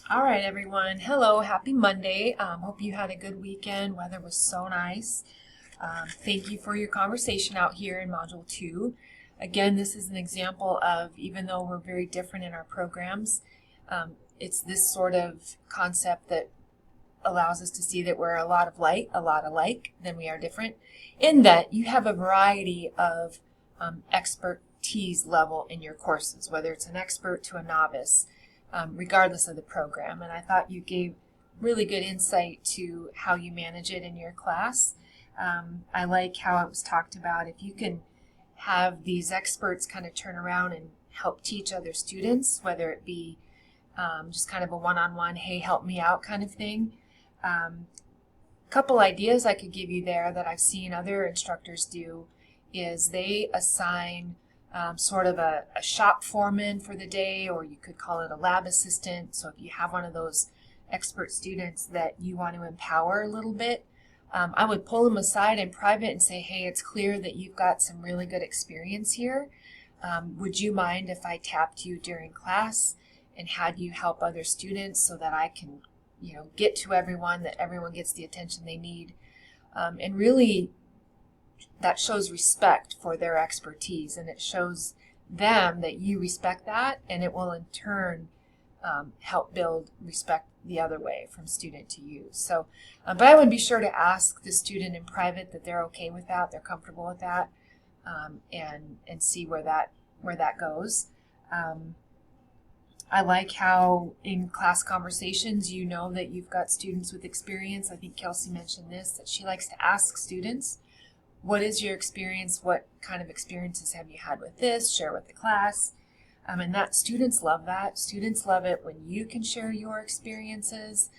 All right, everyone. Hello, happy Monday. Hope you had a good weekend. Weather was so nice. Thank you for your conversation out here in Module 2. Again, this is an example of, even though we're very different in our programs, it's this sort of concept that allows us to see that we're a lot alike than we are different, in that you have a variety of expertise level in your courses, whether it's an expert to a novice, regardless of the program. And I thought you gave really good insight to how you manage it in your class. I like how it was talked about. If you can have these experts kind of turn around and help teach other students, whether it be just kind of a one-on-one, hey, help me out kind of thing. Couple ideas I could give you there that I've seen other instructors do is they assign sort of a shop foreman for the day, or you could call it a lab assistant. So if you have one of those expert students that you want to empower a little bit, I would pull them aside in private and say, hey, it's clear that you've got some really good experience here. Would you mind if I tapped you during class and had you help other students so that I can, get to everyone, that everyone gets the attention they need? And really, that shows respect for their expertise, and it shows them that you respect that, and it will in turn help build respect the other way from student to you. So, but I would be sure to ask the student in private that they're okay with that, they're comfortable with that, and see where that goes. I like how in class conversations you know that you've got students with experience. I think Kelsey mentioned this, that she likes to ask students, what is your experience? What kind of experiences have you had with this? Share with the class. And that students love that. Students love it when you can share your experiences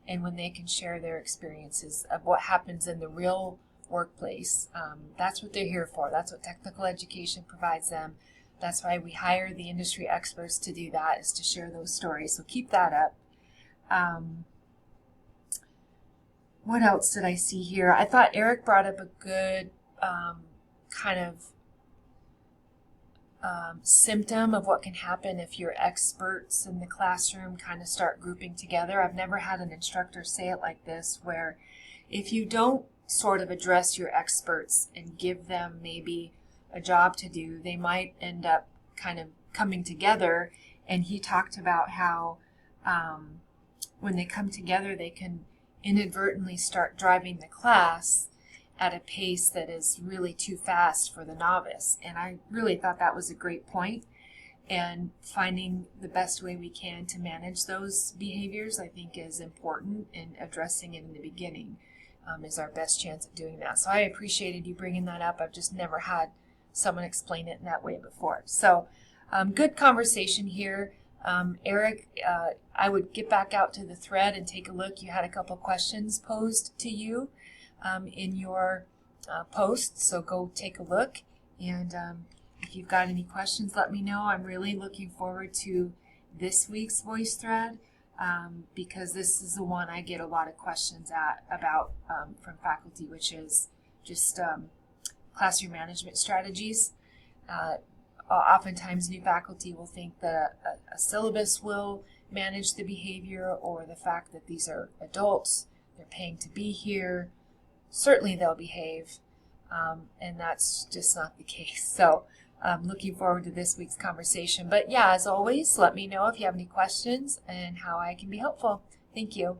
and when they can share their experiences of what happens in the real workplace. That's what they're here for. That's what technical education provides them. That's why we hire the industry experts to do that, is to share those stories. So keep that up. What else did I see here? I thought Eric brought up a good kind of symptom of what can happen if your experts in the classroom kind of start grouping together. I've never had an instructor say it like this, where if you don't sort of address your experts and give them maybe a job to do, they might end up kind of coming together. And he talked about how when they come together, they can inadvertently start driving the class at a pace that is really too fast for the novice. And I really thought that was a great point. And finding the best way we can to manage those behaviors, I think, is important, and addressing it in the beginning is our best chance at doing that. So I appreciated you bringing that up. I've just never had someone explain it in that way before. So good conversation here. Eric, I would get back out to the thread and take a look. You had a couple questions posed to you in your post, so go take a look. And if you've got any questions, let me know. I'm really looking forward to this week's voice thread because this is the one I get a lot of questions about from faculty, which is just classroom management strategies. Oftentimes new faculty will think that a syllabus will manage the behavior, or the fact that these are adults, they're paying to be here, certainly they'll behave, and that's just not the case. So I'm looking forward to this week's conversation. But yeah, as always, let me know if you have any questions and how I can be helpful. Thank you.